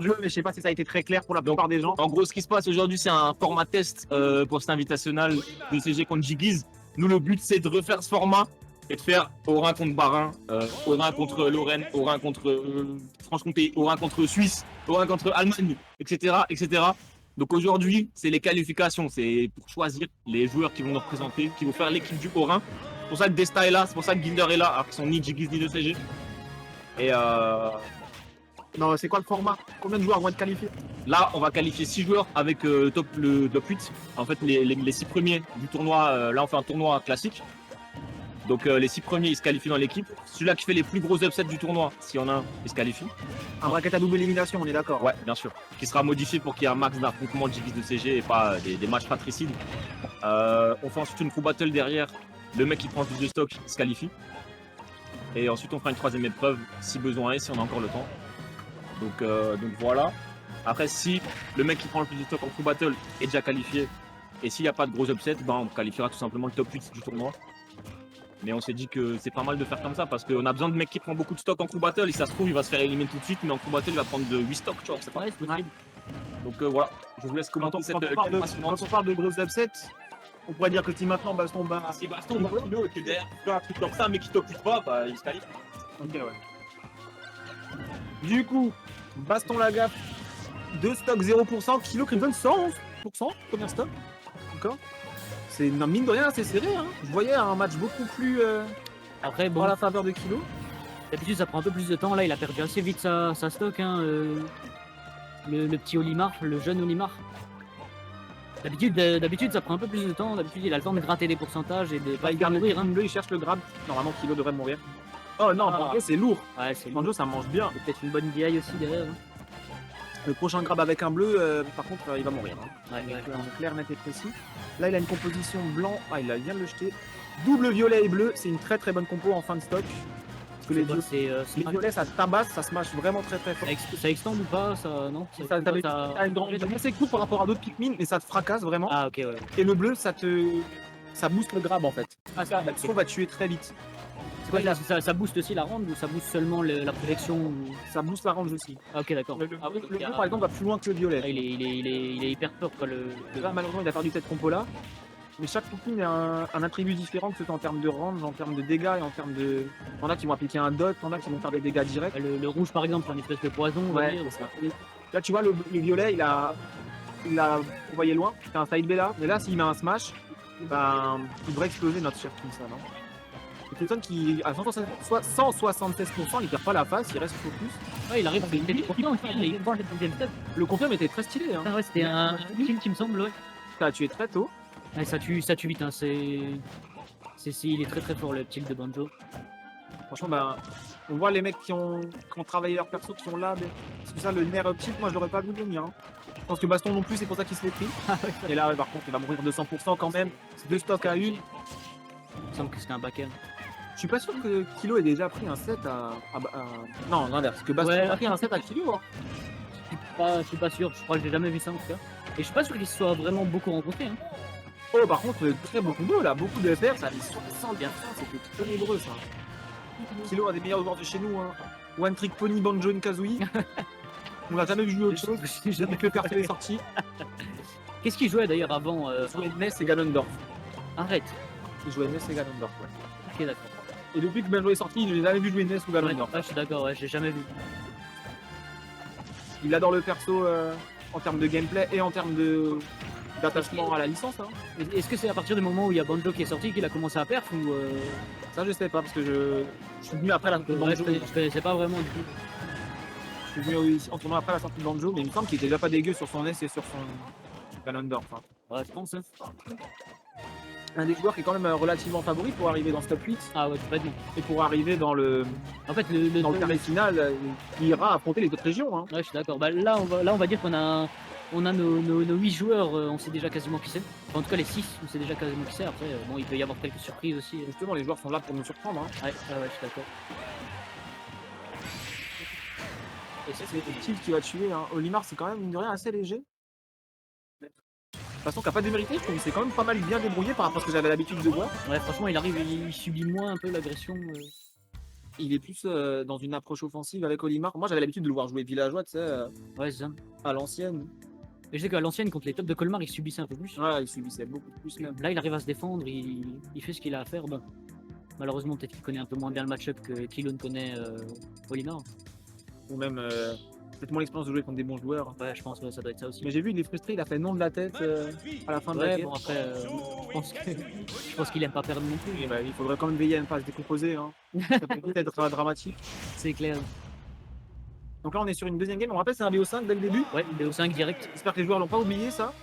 jeu, mais je sais pas si ça a été très clair pour la plupart des gens. En gros, ce qui se passe aujourd'hui, c'est un format test pour cet invitationnel de CG contre Jiggies. Nous, le but, c'est de refaire ce format et de faire Orin contre Barin, Orin contre Lorraine, Orin contre Franche-Comté, Orin contre Suisse, Orin contre Allemagne, etc., etc. Donc aujourd'hui, c'est les qualifications, c'est pour choisir les joueurs qui vont nous représenter, qui vont faire l'équipe du Orin. C'est pour ça que Desta est là, c'est pour ça que Ginder est là, alors qu'ils sont ni Jiggies ni de CG. Et Non, c'est quoi le format? Combien de joueurs vont être qualifiés? là, on va qualifier 6 joueurs avec le top 8. En fait, les 6 premiers du tournoi, là, on fait un tournoi classique. Donc, les 6 premiers, ils se qualifient dans l'équipe. Celui-là qui fait les plus gros upsets du tournoi, s'il y en a un, il se qualifie. Un bracket à double élimination, on est d'accord? Ouais, bien sûr. Qui sera modifié pour qu'il y ait un max d'affrontements de Jiggies de CG et pas des matchs fratricides. On fait ensuite une crew battle derrière. Le mec qui prend le plus de stock se qualifie. Et ensuite, on fera une troisième épreuve si besoin est, si on a encore le temps. Donc voilà. Après, si le mec qui prend le plus de stock en crew battle est déjà qualifié, et s'il n'y a pas de gros upset, ben, on qualifiera tout simplement le top 8 du tournoi. Mais on s'est dit que c'est pas mal de faire comme ça parce qu'on a besoin de mecs qui prennent beaucoup de stock en crew battle. Et ça se trouve, il va se faire éliminer tout de suite, mais en crew battle, il va prendre de 8 stocks, tu vois. C'est pas possible. Donc voilà, je vous laisse commenter cette Quand on parle de gros upsets, on pourrait dire que si maintenant Baston bat. Si Baston bat Kilo et que derrière, tu fais un truc comme ça, mais qui top 8 pas, bah, il se qualifie. Ok, ouais. Du coup, Baston Lagaffe, 2 stocks 0%, Kilo Crimson 111%. Combien de stocks encore? C'est une mine de rien assez serré. Hein. Je voyais un match beaucoup plus Après, bon, à la faveur de Kilo. d'habitude, ça prend un peu plus de temps. Là, il a perdu assez vite sa stock. Hein, le petit Olimar, le jeune Olimar. D'habitude, ça prend un peu plus de temps. D'habitude, il a le temps de gratter des pourcentages et de pas Il garde mourir. Hein. il cherche le grab. Normalement, Kilo devrait mourir. Oh non, Banjo, c'est lourd. Ouais, c'est Banjo, ça mange bien. peut-être une bonne DI aussi derrière. Hein. Le prochain grab avec un bleu, par contre, il va mourir. Hein. Ouais, En clair, net et précis. Là, il a une composition blanc. Ah, il vient de le jeter. Double violet et bleu, c'est une très très bonne compo en fin de stock. Parce que les violets, ça tabasse, ça se mâche vraiment très très fort. ça extend ou pas ça, non Ça a une range assez courte par rapport à d'autres Pikmin, mais ça te fracasse vraiment. Ah, ok, ouais. Et le bleu, ça booste le grab en fait. Ah, ça, Ça va tuer très vite. c'est quoi, ça booste aussi la ronde ou ça booste seulement la protection Ça booste la range aussi. Ah, ok, d'accord. Le bleu, par exemple, va plus loin que le violet. Ah, il est hyper fort, quoi, Là, malheureusement, il a perdu cette compo là. Mais chaque Pikmin a un attribut différent, que ce soit en termes de range, en termes de dégâts et en terms de. Il y en a qui vont appliquer un dot, il y en a qui vont faire des dégâts directs. Le rouge, par exemple, c'est un espèce de poison. on va Ouais, dire. c'est ça. Là, tu vois, le violet, il a. Vous voyez loin, c'est un side B là. Mais là, s'il met un smash, ben, il devrait exploser notre cher comme ça, non? C'est quelqu'un qui, à 176%, il perd pas la face, il reste focus. Ouais, il arrive, il était confiant, il est dans le deuxième step. Le confirme était très stylé. Hein. Ah ouais, c'était un kill qui me semble, ouais. Ça a tué très tôt. Ouais, ça tue vite, hein. Il est très très fort le petit de Banjo. Franchement, ben, on voit les mecs qui ont travaillé leur perso, qui sont là. Mais... Parce que ça, le nerf optique, moi, je l'aurais pas vu le mien. Je pense que Baston non plus, c'est pour ça qu'il se l'est pris. Et là, par contre, il va mourir de 100% quand même. C'est 2 stocks à 1. Il me semble que c'était un backend. Je suis pas sûr que Kilo ait déjà pris un set à... Non, l'inverse. Que Baston Ouais. a pris un set à Kilo. Hein. Je suis pas sûr, je crois que j'ai jamais vu ça en tout cas. Et je suis pas sûr qu'ils se soient vraiment beaucoup rencontrés. Hein. Oh, par contre, très beau combo là. Beaucoup de FR, ça avait 60 bien. C'était très nombreux ça. Kilo a des meilleurs joueurs de chez nous. Hein. One Trick Pony, Banjo et Kazooie. On n'a jamais vu jouer autre chose. J'ai jamais Que perso est sorti. Qu'est-ce qu'ils jouaient d'ailleurs avant Il jouait Ness et Ganondorf. Arrête. Il jouait Ness et Ganondorf, ouais. Ok, d'accord. Et depuis que Banjo est sorti, je n'ai jamais vu jouer Ness ou Ouais, Ganondorf. je suis d'accord, ouais, j'ai jamais vu. Il adore le perso en termes de gameplay et en termes d'attachement à la licence. Hein. Est-ce que c'est à partir du moment où il y a Banjo qui est sorti qu'il a commencé à perf ou Ça, je sais pas parce que je suis venu après la sortie de Banjo. je connaissais pas vraiment du tout. Je suis venu en tournant après la sortie de Banjo, mais il me semble qu'il était déjà pas dégueu sur son Ness et sur son Ganondorf. Hein. Ouais, je pense. Hein. Un des joueurs qui est quand même relativement favori pour arriver dans ce top 8 Ah ouais, complètement. et pour arriver dans le En fait, dans le carré final, il ira affronter les autres régions. Hein. Ouais, je suis d'accord. Bah, là, on va dire qu'on a nos 8 joueurs, on sait déjà quasiment qui c'est. Enfin, en tout cas, les 6, on sait déjà quasiment qui c'est. Après, bon, il peut y avoir quelques surprises aussi. Justement, les joueurs sont là pour nous surprendre. Hein. Ouais, je suis d'accord. Et c'est Tilt qui va tuer. Hein. Olimar, c'est quand même, mine de rien, assez léger. De toute façon, qui n'a pas démérité, je trouve que c'est quand même pas mal bien débrouillé par rapport à ce que j'avais l'habitude de voir. Ouais, franchement, il arrive, il subit moins un peu l'agression. il est plus dans une approche offensive avec Olimar. Moi, j'avais l'habitude de le voir jouer villageois, tu sais, Ouais, c'est ça. à l'ancienne. Et je sais qu'à l'ancienne, contre les tops de Colmar, il subissait un peu plus. Ouais, il subissait beaucoup plus même. Là, il arrive à se défendre, il fait ce qu'il a à faire. Bon, malheureusement, peut-être qu'il connaît un peu moins bien le match-up que Kilo connaît Olimar. Ou même peut-être moins l'expérience de jouer contre des bons joueurs. Ouais, je pense que ça doit être ça aussi. Mais j'ai vu, il est frustré, il a fait non de la tête à la fin de la Ouais, game. bon, après, je pense qu'il aime pas perdre non plus. Et bah, il faudrait quand même veiller à ne pas se décomposer. Hein. Ça peut peut-être être dramatique. C'est clair. Donc là, on est sur une deuxième game. On rappelle, c'est un BO5 dès le début. Ouais, BO5 direct. J'espère que les joueurs l'ont pas oublié ça.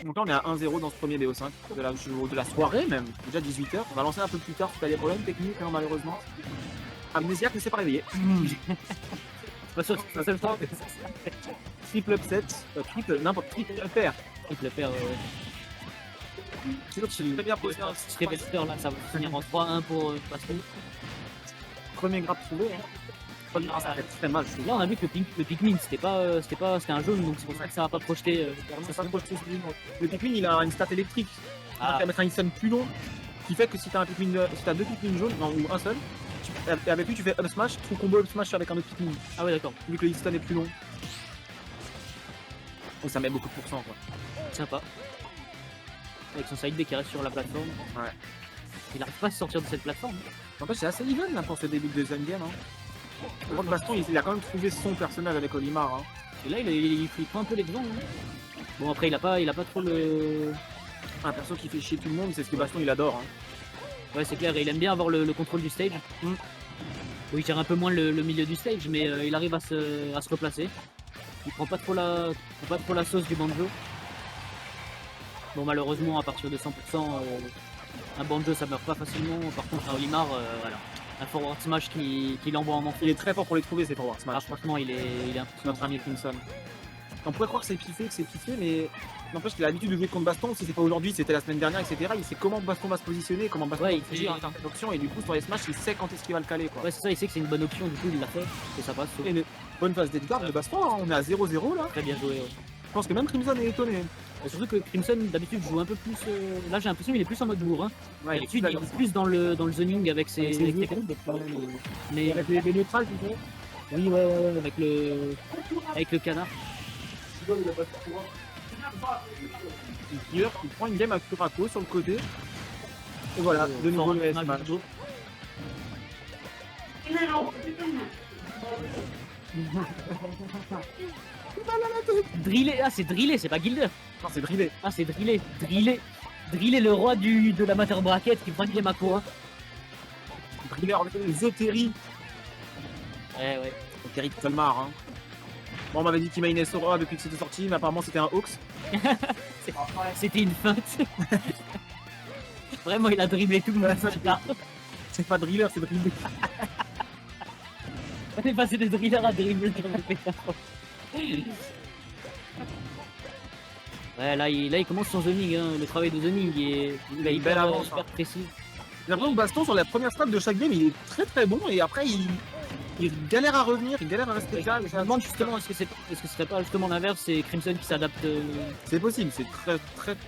Donc là, on est à 1-0 dans ce premier BO5 de la soirée même. Déjà 18h. On va lancer un peu plus tard parce qu'il y a des problèmes techniques, hein, malheureusement. Amnésiaque ne s'est pas réveillé. C'est pas sûr que c'est ça le temps. Triple upset, n'importe triple pair. Triple pair, C'est l'autre qui est très bien posé. Hein. ce révélateur là, ça va finir en 3-1 pour Pascal. Premier grab trouvé. Hein. Ça fait très mal. Je trouve. Là, on a vu que le Pikmin, c'était un jaune, donc c'est pour ça que ça va pas projeter. Ça va pas projeter sur lui, non. Le Pikmin, il a une stat électrique. Il Ah. va mettre un Insane plus long, qui fait que si t'as deux Pikmin jaunes, non, ou un seul, avec lui tu fais up smash, trou combo up smash avec un autre Pikmin. Ah ouais, d'accord. Vu que le Insane est plus long. Donc ça met beaucoup de pourcents quoi. Sympa. Avec son side B qui reste sur la plateforme. Ouais. Il arrive pas à se sortir de cette plateforme. En fait, c'est assez even là pour ce début de deuxième game. Hein. Le Rock Baston, il a quand même trouvé son personnage avec Olimar. Hein. Et là, il prend un peu les devants. Hein. Bon, après, il a pas trop le. Un perso qui fait chier tout le monde, c'est ce que Baston il adore. Hein. Ouais, c'est clair, et il aime bien avoir le contrôle du stage. Mm. Bon, il gère un peu moins le milieu du stage, mais il arrive à se replacer. Il prend pas trop la sauce du banjo. Bon, malheureusement, à partir de 100%, un banjo ça meurt pas facilement. Par contre, un Olimar, voilà. Un forward smash qui l'envoie en enfer. Il est très fort pour les trouver, ces forward Ah, smash. franchement, il est impressionnant. Notre ami Crimson. On pourrait croire que c'est piffé, mais n'empêche qu'il a l'habitude de jouer contre Baston. Si c'est pas aujourd'hui, c'était la semaine dernière, etc. Il sait comment Baston va se positionner, comment Baston Ouais, va agir en termes d'options, et du coup, sur les smash, il sait quand est-ce qu'il va le caler. Quoi. Ouais, c'est ça, il sait que c'est une bonne option, du coup, il l'a fait, et ça passe. Et une bonne phase d'Edgar de Baston, hein. On est à 0-0 là. Très bien joué. Ouais. Je pense que même Crimson est étonné. Et surtout que Crimson, d'habitude, joue un peu plus. Là, j'ai l'impression qu'il est plus en mode bourrin. Ouais, D'habitude, il est plus dans le zoning avec ses. avec Mais avec les neutrales, tu sais. oui, ouais, avec le canard. Il prend une game à Kurako sur le côté. Et voilà, de nouveau le S-Match. Drillé, ah c'est drillé, c'est pas Gilder. Non, c'est drillé. Ah c'est drillé, drillé le roi de l'amateur bracket qui prend une game à Kora. Driller, The Terry. Ouais. Terry Colmar. Hein. Bon, on m'avait dit qu'il mainait Sora depuis que c'était sorti, mais apparemment c'était un Hawks. C'était une feinte. Vraiment, il a dribblé tout le monde. C'est pas driller, c'est driller. On est passé de driller à dribbler. Ouais, là il commence son zoning, hein. Le travail de zoning il est belle avance, hyper précis. J'ai l'impression que Baston, sur la première strat de chaque game, il est très très bon, et après il galère à revenir, il galère à rester calme. Je me demande justement, est-ce que ce serait pas justement l'inverse, c'est Crimson qui s'adapte. C'est possible, c'est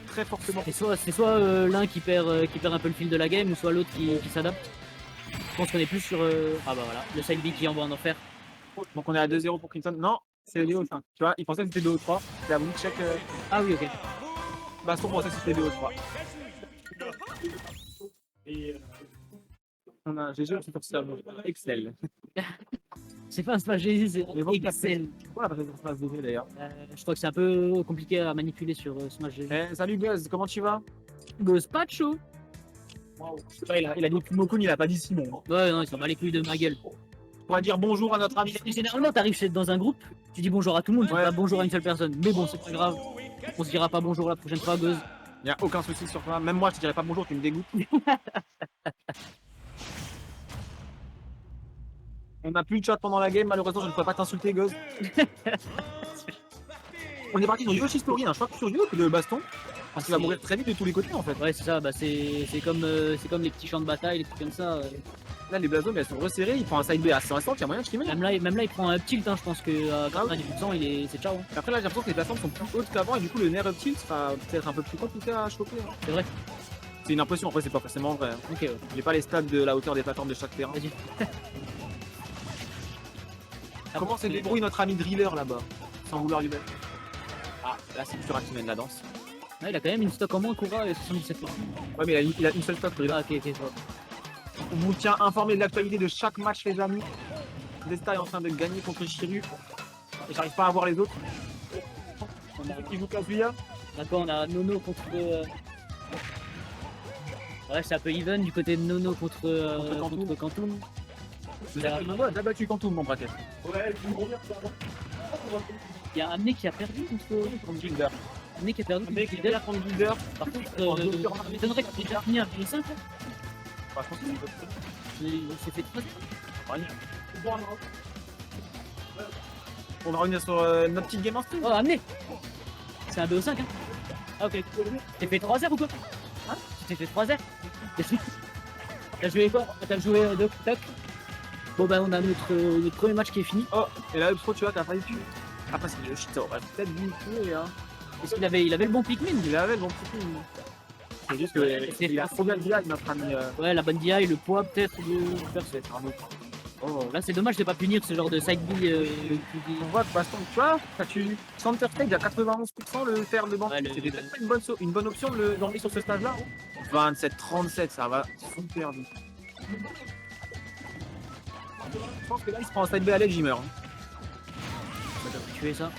très fortement. C'est soit l'un qui perd un peu le fil de la game, ou soit l'autre qui s'adapte. Je pense qu'on est plus sur. Ah bah voilà, le side B qui envoie en enfer. Donc on est à 2-0 pour Crimson. Non, c'est 2-5. Tu vois, il pensait que c'était 2-3. C'est à vous de check. Ah oui, ok. Baston pensait que c'était 2-3. Et on a GG qui fait ça. Excel. C'est pas un smash GG, c'est Mais bon, Excel. Pourquoi la présence passe GG d'ailleurs? Je crois que c'est un peu compliqué à manipuler sur smash GG. Salut Buzz, comment tu vas? Gospacho. Il a dit Kumokun, il a pas dit Simon. Ouais, non, ils sont mal les couilles de ma gueule. On pourra dire bonjour à notre ami. Généralement, t'arrives dans un groupe, tu dis bonjour à tout le monde, tu dis Ouais. pas bonjour à une seule personne. Mais bon, c'est pas grave. On se dira pas bonjour la prochaine fois, Goz. Il n'y a aucun souci sur toi. Même moi, je te dirais pas bonjour, tu me dégoûtes. On n'a plus de chat pendant la game, malheureusement, je ne pourrais pas t'insulter, Goz. On est parti sur Yoshi Story, un choix sur Yoshi de baston. Parce qu'il va mourir très vite de tous les côtés en fait. Ouais, c'est ça, bah c'est comme les petits champs de bataille, les trucs comme ça. Là, les blasons, elles sont resserrées. Il prend un side B à 160, il y a moyen de skimmer. Même là, il prend un tilt, hein, je pense que à 90%, c'est ciao. Hein. Après, là, j'ai l'impression que les plateformes sont plus hautes qu'avant et du coup, le nerf up tilt sera peut-être un peu plus compliqué à choper. Hein. C'est vrai. C'est une impression, après c'est pas forcément vrai. Ok, ouais. J'ai pas les stats de la hauteur des plateformes de chaque terrain. Vas-y. Comment se débrouille notre ami Driller là-bas, sans vouloir lui mettre? Ah, là c'est Futura qui mène la danse. Ah, il a quand même une stock en moins, Koura, et 77%. Ouais, mais il a une seule stock, Driller. Ah, ok, ok, ça va. On vous tient informé de l'actualité de chaque match, les amis. Desta est en train de gagner contre Chiru. Et j'arrive pas à voir les autres. On a- Qui joue Kazuya? D'accord, on a Nono contre. Ouais, c'est un peu even du côté de Nono contre Quantum. Vous avez battu Quantum, mon braquet. Ouais, Il y a Amné qui a perdu contre Gilder. Amné qui a perdu Un mec qui contre Gilder. est contre Gilder. Par contre, En ça docteur, m'étonnerait qu'il ait déjà fini un P5. Hein. Bah, je pense que Mais il s'est fait 3. rien. On va revenir sur notre petite game en stream. Oh, Amné. C'est un BO5. Hein. Ah, ok. T'es fait 3-0 ou quoi? Hein? Tu t'es fait 3-0. T'as joué quoi? T'as joué Doc Toc. Bon, bah, on a notre premier match qui est fini. Oh, et là, Upstro, tu vois, t'as failli tuer. Après, c'est Yoshito. On va peut-être lui tuer, hein. Est-ce qu'il avait le bon Pikmin? Il avait le bon petit. C'est juste qu'il a trop bien le diag, notre ami. Ouais, la bonne DI, le poids peut-être de faire C'est un autre. Oh, là c'est dommage de pas punir ce genre de side B. On voit que Baston, tu vois, quand tu Center Stage à 91% le faire de banque, Ouais, c'était peut-être pas une bonne option de l'emmener sur ce stage-là. 27-37, ça va super vite. Je pense que là, il se prend un side B à l'aide, j'y meurs. Ça doit tuer ça.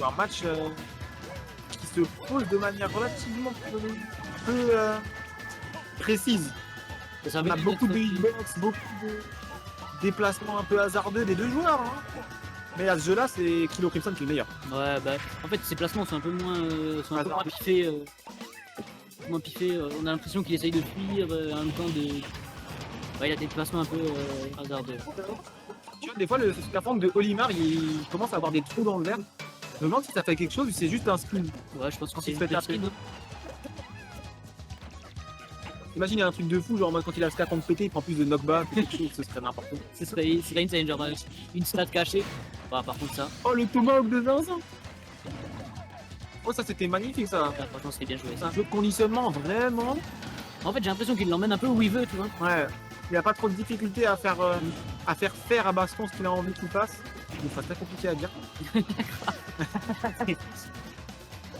Un match qui se pose de manière relativement peu précise. Ça On a beaucoup de hitbox, beaucoup de déplacements un peu hasardeux des deux joueurs. Hein. Mais à ce jeu-là, c'est Kilo Crimson qui est le meilleur. Ouais, bah en fait ses placements sont un peu moins, moins piffés. On a l'impression qu'il essaye de fuir en même temps de. Ouais, il a des déplacements un peu hasardeux. Tu vois, des fois, la forme de Olimar, il commence à avoir des trous dans le verre. Je me demande si ça fait quelque chose ou c'est juste un spin. Ouais, je pense que Quand c'est il se une fait taper. spin. Imagine, il y a un truc de fou, genre en mode quand il a le scat contre pété, il prend plus de knockback ou quelque chose, ce serait n'importe quoi. Ce serait insane, genre une stat cachée. Bah, par contre, ça, Oh, le Tomahawk de Vincent. Oh, ça c'était magnifique ça. franchement, c'est bien joué. C'est Ça. un jeu de conditionnement, vraiment. En fait, j'ai l'impression qu'il l'emmène un peu où il veut, tu vois. Ouais. Il n'y a pas trop de difficulté à faire faire à Baston ce qu'il a envie qu'il fasse. Donc c'est très compliqué à dire.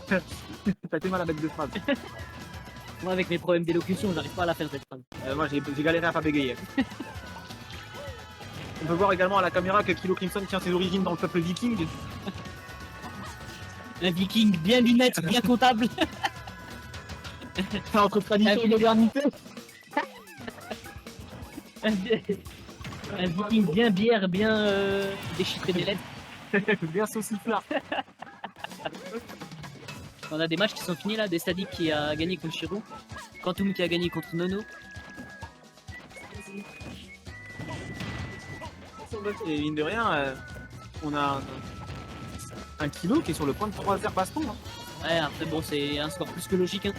T'as été mal à mettre de phrase. Moi, avec mes problèmes d'élocution, j'arrive pas à la faire cette phrase. Moi j'ai galéré à pas bégayer. On peut voir également à la caméra que Kilo Crimson tient ses origines dans le peuple viking. Un viking bien lunettes, bien comptable. Entre tradition et modernité. Un viking bien bière, bien déchiffré des lettres. Bien sauciflard. On a des matchs qui sont finis là, des Static qui a gagné contre Shiru, Quantum qui a gagné contre Nono. Et mine de rien, on a un Kilo qui est sur le point de 3-0 Baston. Hein. Ouais, après bon, c'est un score plus que logique. Hein.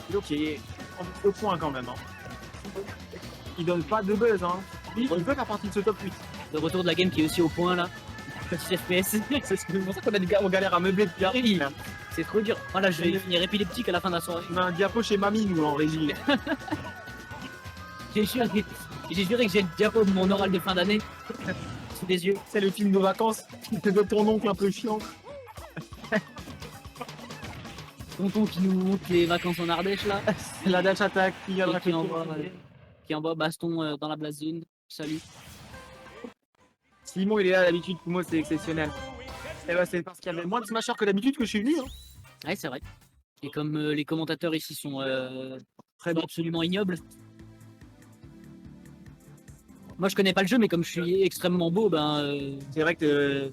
Kilo qui est en 2 points quand même. Hein. Il donne pas de buzz. Hein. Il veut qu'à partir de ce top 8. Le retour de la game qui est aussi au point là. Petit FPS. C'est pour ça qu'on a des gars on galère à meubler depuis Oui, c'est trop dur. Voilà, je vais finir épileptique à la fin de la soirée. On a un diapo chez Mamie nous en régie. J'ai juré que j'ai le diapo de mon oral de fin d'année sous les yeux. C'est le film de vacances de ton oncle un peu chiant. Tonton qui nous montre les vacances en Ardèche là. La dash attack qui Et qui envoie Baston dans la blast zone. Salut. Simon il est là d'habitude, pour moi c'est exceptionnel. Et bah c'est parce qu'il y avait moins de smashers que d'habitude que je suis venu. Hein. Ouais, c'est vrai. Et comme les commentateurs ici sont Très bon. absolument ignobles. Moi je connais pas le jeu, mais comme je suis extrêmement beau, ben C'est vrai que